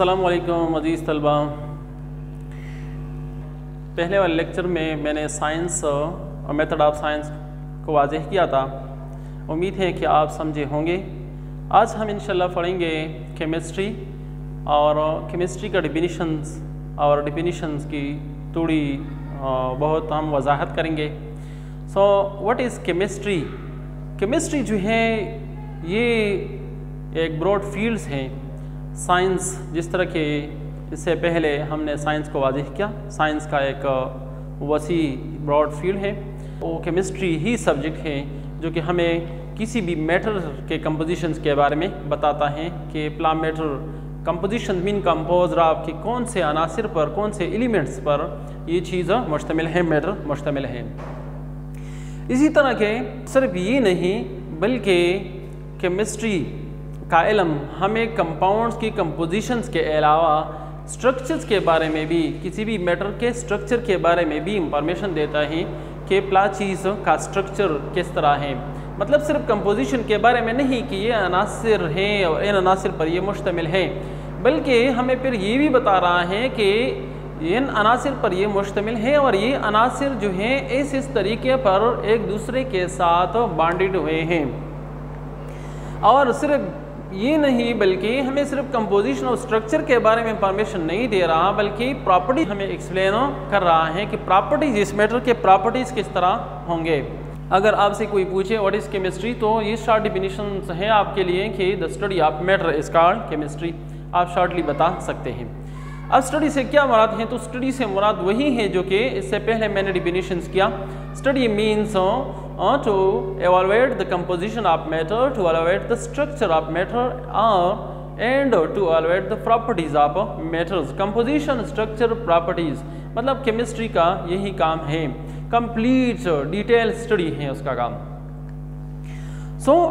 अस्सलामु अलैकुम अज़ीज़ तलबा। पहले वाले लेक्चर में मैंने साइंस और मेथड ऑफ साइंस को वाज़ेह किया था। उम्मीद है कि आप समझे होंगे। आज हम इंशाल्लाह पढ़ेंगे केमिस्ट्री और केमिस्ट्री का डिफिनीशंस और डिफिनीशंस की थोड़ी बहुत हम वजाहत करेंगे। So what is chemistry? Chemistry जो है ये एक ब्रॉड फील्ड्स हैं। साइंस जिस तरह के इससे पहले हमने साइंस को वाज़ेह किया, साइंस का एक वसी ब्रॉड फील्ड है। वो केमिस्ट्री ही सब्जेक्ट है जो कि हमें किसी भी मैटर के कंपोजिशंस के बारे में बताता है कि प्ला matter composition mean compose of कि कौन से अनासिर पर, कौन से एलिमेंट्स पर ये चीज़ मुश्तमिल है, मैटर मुश्तमिल है। इसी तरह के सिर्फ ये नहीं बल्कि केमिस्ट्री का इल्म हमें कंपाउंड्स की कंपोजिशंस के अलावा स्ट्रक्चर्स के बारे में भी, किसी भी मैटर के स्ट्रक्चर के बारे में भी इंफॉर्मेशन देता है कि प्ला चीज़ का स्ट्रक्चर किस तरह है। मतलब सिर्फ कंपोजिशन के बारे में नहीं कि ये अनासिर हैं और इन अनासिर पर ये मुश्तमिल है, बल्कि हमें फिर ये भी बता रहा है कि इन अनासिर पर ये मुश्तमिल है और ये अनासिर जो हैं इस तरीके पर एक दूसरे के साथ बॉन्डेड हुए हैं। और सिर्फ ये नहीं बल्कि हमें सिर्फ कंपोजिशन और स्ट्रक्चर के बारे में इंफॉर्मेशन नहीं दे रहा, बल्कि प्रॉपर्टी हमें एक्सप्लेन कर रहा है कि प्रॉपर्टीज, इस मैटर के प्रॉपर्टीज़ किस तरह होंगे। अगर आपसे कोई पूछे व्हाट इज़ केमिस्ट्री, तो ये शॉर्ट डिफिनीशन है आपके लिए कि the study of matter is called chemistry. आप शॉर्टली बता सकते हैं। अब स्टडी से क्या मुराद है? तो स्टडी से मुराद वही है जो कि इससे पहले मैंने डिफिनीशंस किया। Study means to evaluate the composition of matter, to evaluate the structure of matter, and to evaluate the properties of matters. Composition, structure, properties मतलब केमिस्ट्री का यही काम है। कंप्लीट डिटेल स्टडी है उसका काम।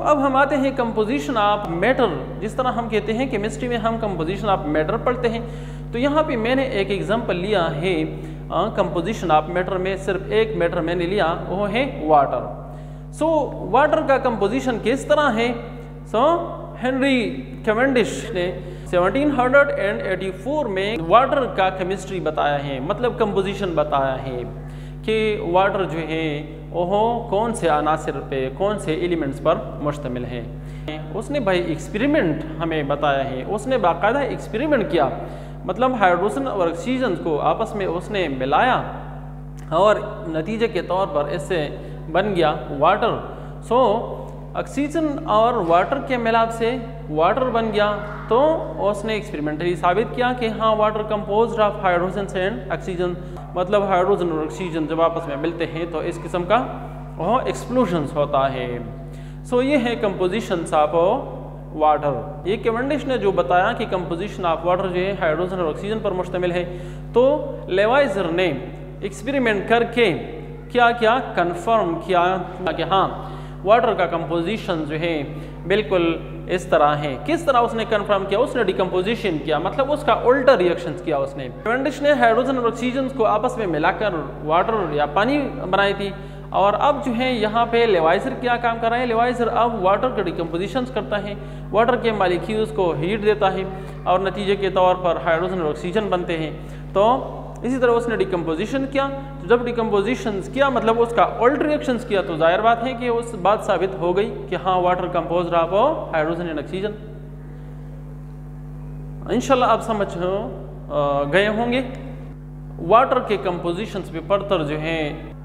अब हम आते हैं कंपोजिशन ऑफ मैटर। जिस तरह हम कहते हैं केमिस्ट्री में हम कंपोजिशन ऑफ मैटर पढ़ते हैं, तो यहाँ पे मैंने एक एग्जांपल लिया है कंपोजिशन ऑफ मैटर में। सिर्फ एक मैटर मैंने लिया, वो है वाटर। वाटर का कंपोजिशन किस तरह है? हेनरी कैवेंडिश ने 1784 में वाटर का केमिस्ट्री बताया है, मतलब कंपोजिशन बताया है कि वाटर जो है वो कौन से अनासिर पे, कौन से एलिमेंट्स पर मुश्तमिल है। उसने भाई एक्सपेरिमेंट हमें बताया है, उसने बाकायदा एक्सपेरिमेंट किया, मतलब हाइड्रोजन और ऑक्सीजन को आपस में उसने मिलाया और नतीजे के तौर पर इससे बन गया वाटर। ऑक्सीजन और वाटर के मिलाप से वाटर बन गया। तो उसने एक्सपेरिमेंटली साबित किया कि हाँ, water composed of hydrogen and oxygen, मतलब हाइड्रोजन और ऑक्सीजन जब आपस में मिलते हैं तो इस किस्म का वो एक्सप्लोजन्स होता है। ये है कंपोजिशन ऑफ वाटर। ये कैवेंडिश ने जो बताया कि कंपोजिशन ऑफ वाटर जो है हाइड्रोजन और ऑक्सीजन पर मुश्तमिल है, तो लेवाइजर ने एक्सपेरिमेंट करके क्या क्या कंफर्म किया कि हाँ, वाटर का कंपोजिशन जो है बिल्कुल इस तरह है। किस तरह उसने कंफर्म किया? उसने डिकम्पोजिशन किया, मतलब उसका उल्टा रिएक्शंस किया उसने। कैवेंडिश ने हाइड्रोजन और ऑक्सीजन को आपस में मिलाकर वाटर या पानी बनाई थी, और अब जो है यहाँ पे लेवाइजर क्या काम कर रहा है? लेवाइजर अब वाटर का डिकम्पोजिशन करता है, वाटर के मॉलिक्यूल्स को हीट देता है और नतीजे के तौर पर हाइड्रोजन और ऑक्सीजन बनते हैं। तो इसी तरह उसने डिकम्पोजिशन किया। तो जब डिकम्पोजिशन किया मतलब उसका ऑल्ट रिएक्शंस किया, तो जाहिर बात है कि उस बात साबित हो गई कि हाँ, water composed of hydrogen and oxygen. इंशाल्लाह आप समझ गए होंगे। वाटर के कंपोजिशंस पे फर्दर जो है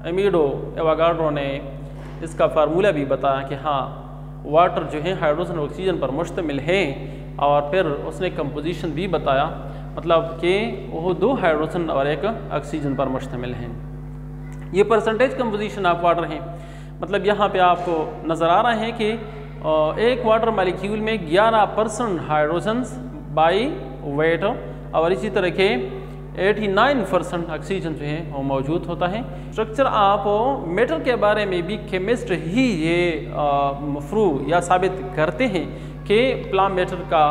एमिडो एवोगाड्रो ने इसका फार्मूला भी बताया कि हाँ, वाटर जो है हाइड्रोजन और ऑक्सीजन पर मुश्तमिल है, और फिर उसने कंपोजिशन भी बताया, मतलब कि वो 2 हाइड्रोजन और 1 ऑक्सीजन पर मुश्तमिल हैं। ये परसेंटेज कंपोजिशन ऑफ वाटर है। मतलब यहाँ पे आपको नज़र आ रहा है कि एक वाटर मॉलिक्यूल में 11% हाइड्रोजन्स बाई वेट, और इसी तरह के 89% ऑक्सीजन जो है वो मौजूद होता है। स्ट्रक्चर ऑफ मैटर के बारे में भी केमिस्ट ही ये प्रूव या साबित करते हैं कि प्ला मैटर का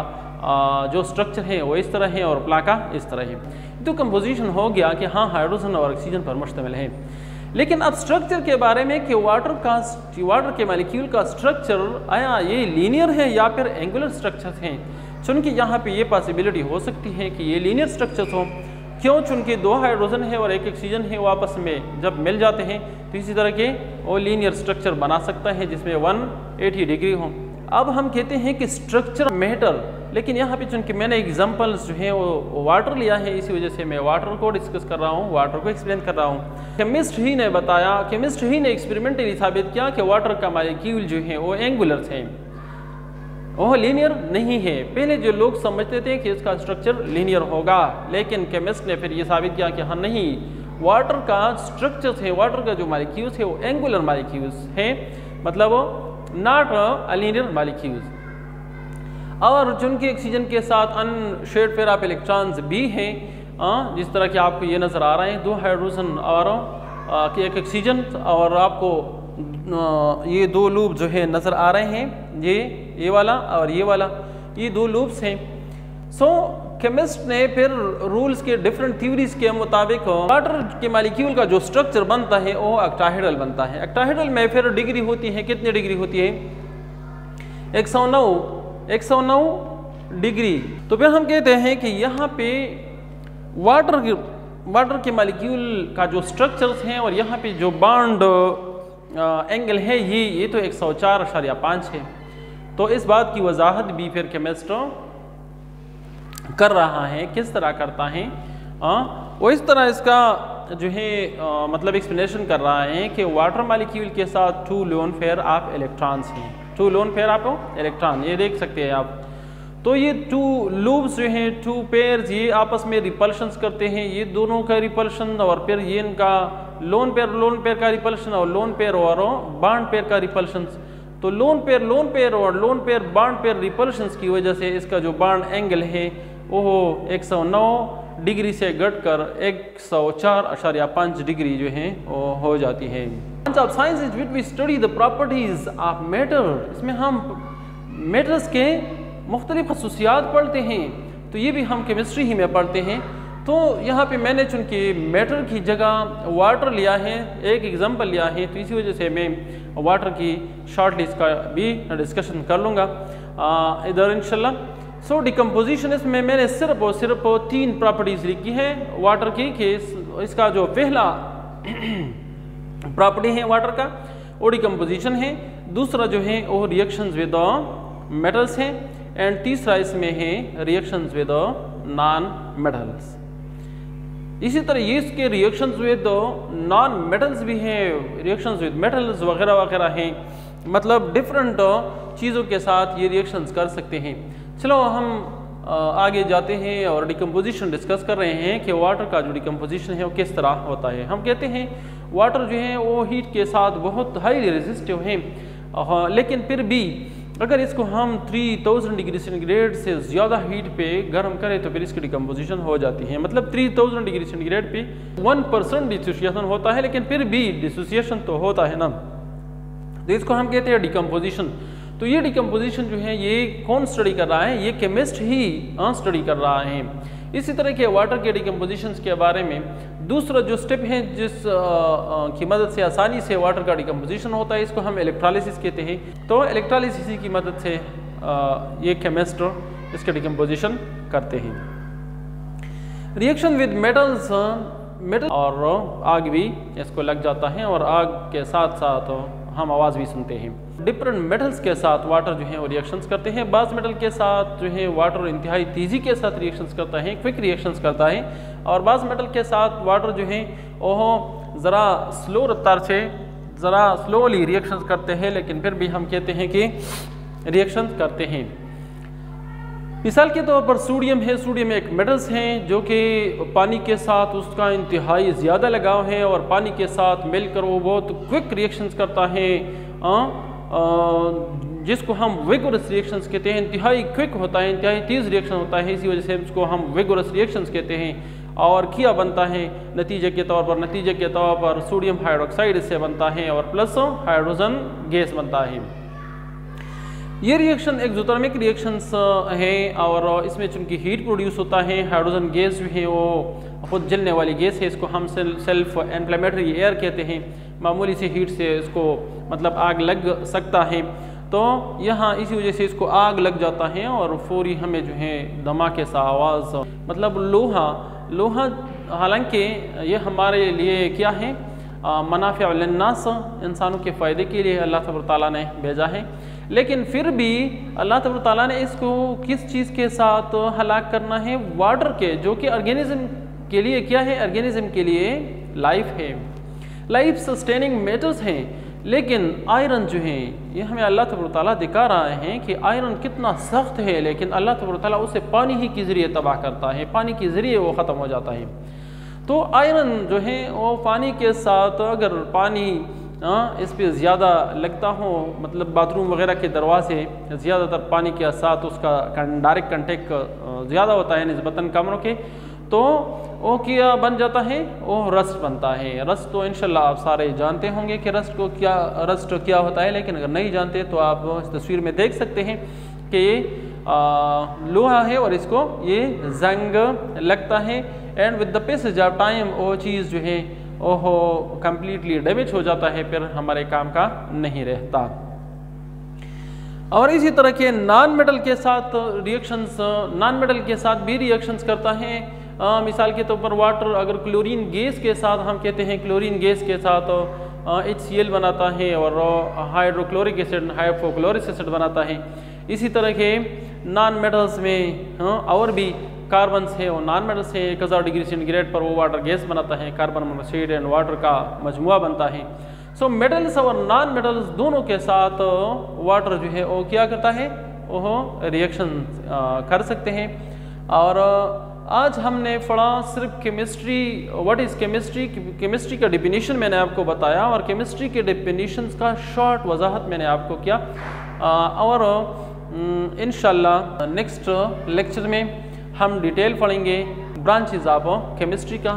जो स्ट्रक्चर है वो इस तरह है और प्ला का इस तरह है। तो कंपोजिशन हो गया कि हाँ, हाइड्रोजन और ऑक्सीजन पर मुश्तमिल है। लेकिन अब स्ट्रक्चर के बारे में कि वाटर के मॉलिक्यूल का स्ट्रक्चर आया ये लीनियर है या फिर एंगुलर स्ट्रक्चर हैं, चूँकि यहाँ पे ये पॉसिबिलिटी हो सकती है कि ये लीनियर स्ट्रक्चर्स हों। क्यों? चूँकि 2 हाइड्रोजन है और 1 ऑक्सीजन है, वो आपस में जब मिल जाते हैं तो इसी तरह के वो लीनियर स्ट्रक्चर बना सकता है जिसमें 180 डिग्री हो। अब हम कहते हैं कि स्ट्रक्चर मैटर, लेकिन यहाँ पे चूँकि मैंने एग्जांपल्स जो हैं वो वाटर लिया है, इसी वजह से मैं वाटर को डिस्कस कर रहा हूँ, वाटर को एक्सप्लेन कर रहा हूँ। केमिस्ट ही ने बताया, केमिस्ट ही ने एक्सपेरिमेंटली साबित किया कि वाटर का मॉलिक्यूल जो है वो एंगुलर है, वो लीनियर नहीं है। पहले जो लोग समझते थे कि इसका स्ट्रक्चर लीनियर होगा, लेकिन केमिस्ट ने फिर ये साबित किया कि हाँ नहीं, वाटर का स्ट्रक्चर है, वाटर का जो मॉलिक्यूल्स है वो एंगुलर मॉलिक्यूल्स हैं, मतलब नॉट अ लीनियर मॉलिक्यूल्स। और चूंकि ऑक्सीजन के साथ अनशेयर्ड पेयर ऑफ इलेक्ट्रॉन्स भी हैं, जिस तरह के आपको ये नज़र आ रहे हैं, 2 हाइड्रोजन और एक ऑक्सीजन, और आपको ये 2 लूप जो है नज़र आ रहे हैं, ये वाला और ये वाला, ये 2 लूप्स हैं। सो केमिस्ट ने फिर रूल्स के डिफरेंट थ्योरीज के मुताबिक वाटर के मॉलिक्यूल का जो स्ट्रक्चर बनता है वो ऑक्टाहेड्रल बनता है। ऑक्टाहेड्रल में फिर डिग्री होती है, कितनी डिग्री होती है? 109 डिग्री। तो फिर हम कहते हैं कि यहाँ पे वाटर के मॉलिक्यूल का जो स्ट्रक्चर्स हैं और यहाँ पे जो बॉन्ड एंगल है ये तो 104.5 है। तो इस बात की वजाहत भी फिर केमिस्ट कर रहा है। किस तरह करता है? वो इस तरह इसका जो है मतलब एक्सप्लेनेशन कर रहा है कि वाटर मॉलिक्यूल के साथ 2 लोन पेयर ऑफ इलेक्ट्रॉन्स हैं, 2 लोन पेयर ऑफ इलेक्ट्रॉन, ये देख सकते हैं आप। तो ये 2 लूप्स जो हैं, 2 पेयर्स, ये आपस में रिपल्शंस करते हैं, ये दोनों का रिपल्शन, और फिर ये इनका लोन पेयर का रिपल्शन, और लोन पेयर और बॉन्ड पेयर का रिपल्शन। तो लोन पेयर और lone pair bond pair repulsions की वजह से इसका जो बॉन्ड एंगल है वो 109 डिग्री से घटकर 104.5 डिग्री जो है वो हो जाती है। Of science is which we study the properties of matter. इसमें हम मैटर्स के मुख्तलिफ खसूसियात पढ़ते हैं, तो ये भी हम केमिस्ट्री ही में पढ़ते हैं। तो यहाँ पे मैंने चूँकि मैटर की जगह वाटर लिया है, एक एग्जांपल लिया है, तो इसी वजह से मैं वाटर की शॉर्ट लिस्ट का भी डिस्कशन कर लूँगा इधर इंशाल्लाह। सो डिकम्पोजिशन, इसमें मैंने सिर्फ और सिर्फ 3 प्रॉपर्टीज़ लिखी है वाटर की, कि इसका जो पहला प्रॉपर्टी है वाटर का वो डिकम्पोजिशन है, दूसरा जो है वो रिएक्शंस विद मेटल्स हैं, एंड तीसरा इसमें है रिएक्शंस विद नॉन मेटल्स। इसी तरह ये इसके रिएक्शंस विद नॉन मेटल्स भी हैं, रिएक्शंस विद मेटल्स वगैरह वगैरह हैं, मतलब डिफरेंट चीज़ों के साथ ये रिएक्शंस कर सकते हैं। चलो हम आगे जाते हैं और डिकम्पोजिशन डिस्कस कर रहे हैं कि वाटर का जो डिकम्पोजिशन है वो किस तरह होता है। हम कहते हैं वाटर जो है वो हीट के साथ बहुत हाईली रेजिस्टिव है, लेकिन फिर भी अगर इसको हम 3000 डिग्री सेंटीग्रेड से ज़्यादा हीट पे गर्म करें तो फिर इसकी डिकम्पोजिशन हो जाती है। मतलब 3000 डिग्री सेंटीग्रेड पे 1% डिसोसिएशन होता है, लेकिन फिर भी डिसोसिएशन तो होता है ना, तो इसको हम कहते हैं डिकम्पोजिशन। तो ये डिकम्पोजिशन जो है ये कौन स्टडी कर रहा है? ये केमिस्ट ही स्टडी कर रहा है। इसी तरह के वाटर के डिकम्पोजिशन के बारे में दूसरा जो स्टेप है जिस की मदद से आसानी से वाटर का डिकम्पोजिशन होता है, इसको हम इलेक्ट्रोलिसिस कहते हैं। तो इलेक्ट्रोलिसिस की मदद से ये केमिस्ट इसके डिकम्पोजिशन करते हैं। रिएक्शन विद मेटल्स, मेटल और आग भी इसको लग जाता है, और आग के साथ साथ हम आवाज़ भी सुनते हैं। डिफरेंट मेटल्स के साथ वाटर जो है वो रिएक्शंस करते हैं। बास मेटल के साथ जो है वाटर इंतहाई तेज़ी के साथ रिएक्शंस करता है, क्विक रिएक्शंस करता है, और बास मेटल के साथ वाटर जो है वो ज़रा स्लो रफ्तार से, ज़रा स्लोली रिएक्शंस करते हैं, लेकिन फिर भी हम कहते हैं कि रिएक्शंस करते हैं। मिसाल के तौर पर सोडियम है, सोडियम एक मेटल्स हैं जो कि पानी के साथ उसका इंतहाई ज़्यादा लगाव है, और पानी के साथ मिलकर वो बहुत क्विक रिएक्शंस करता है, जिसको हम विगोरस रिएक्शंस कहते हैं। इंतहाई क्विक होता है, इंतहाई तेज़ रिएक्शन होता है, इसी वजह से इसको हम विगोरस रिएक्शंस कहते हैं। और किया बनता है नतीजे के तौर पर सोडियम हाइड्रोक्साइड इससे बनता है, और प्लस हाइड्रोजन गैस बनता है। ये रिएक्शन एक्सोथर्मिक रिएक्शंस हैं, और इसमें चूँकि हीट प्रोड्यूस होता है, हाइड्रोजन गैस जो है वो खुद जलने वाली गैस है, इसको हम सेल्फ इन्फ्लेमेटरी एयर कहते हैं। मामूली सी हीट से इसको मतलब आग लग सकता है। तो यहाँ इसी वजह से इसको आग लग जाता है और फौरी हमें जो है धमाके सा आवाज़, मतलब लोहा हालांकि ये हमारे लिए क्या है, मनाफ़िअ लिन्नास, इंसानों के फ़ायदे के लिए अल्लाह तबारक ताला ने भेजा है, लेकिन फिर भी अल्लाह तबारक ताला ने इसको किस चीज़ के साथ हलाक करना है, वाटर के, जो कि ऑर्गेनिज्म के लिए क्या है, ऑर्गेनिज्म के लिए लाइफ है, लाइफ सस्टेनिंग मेटल्स हैं। लेकिन आयरन जो है ये हमें अल्लाह तबारक ताला दिखा रहा है कि आयरन कितना सख्त है, लेकिन अल्लाह तबारक ताला उसे पानी ही के ज़रिए तबाह करता है, पानी के ज़रिए वो ख़त्म हो जाता है। तो आयरन जो है वो पानी के साथ, अगर पानी इस पर ज़्यादा लगता हो, मतलब बाथरूम वगैरह के दरवाजे ज़्यादातर पानी के साथ उसका डायरेक्ट कंटेक्ट ज़्यादा होता है निस्बतन कमरों के, तो वो क्या बन जाता है, वो रस्ट बनता है। रस्ट तो इंशाल्लाह आप सारे जानते होंगे कि रस्ट क्या होता है, लेकिन अगर नहीं जानते तो आप इस तस्वीर में देख सकते हैं कि ये लोहा है और इसको ये जंग लगता है, and with the passage of time वो चीज़ जो है वो कम्प्लीटली डैमेज हो जाता है, फिर हमारे काम का नहीं रहता। और इसी तरह के नॉन मेटल के साथ रिएक्शंस, नॉन मेटल के साथ भी रिएक्शंस करता है। मिसाल के तौर पर वाटर अगर क्लोरीन गैस के साथ, हम कहते हैं क्लोरीन गैस के साथ HCl बनाता है और हाइड्रोक्लोरिक एसिड, हाइपोक्लोरिक एसिड बनाता है। इसी तरह के नॉन मेटल्स में और भी कार्बन है, वो नॉन मेटल्स है, 1000 डिग्री सेंटीग्रेड पर वो वाटर गैस बनाता है, कार्बन मोनोऑक्साइड एंड वाटर का मजमुआ बनता है। सो मेटल्स और नॉन मेटल्स दोनों के साथ वाटर जो है वो क्या करता है, वो रिएक्शन कर सकते हैं। और आज हमने पढ़ा सिर्फ chemistry, what is chemistry, chemistry का डिफिनीशन मैंने आपको बताया और केमिस्ट्री के डिफिनीशंस का शॉर्ट वजाहत मैंने आपको किया। और इंशाल्लाह नेक्स्ट लेक्चर में हम डिटेल पढ़ेंगे ब्रांचेस ऑफ केमिस्ट्री का।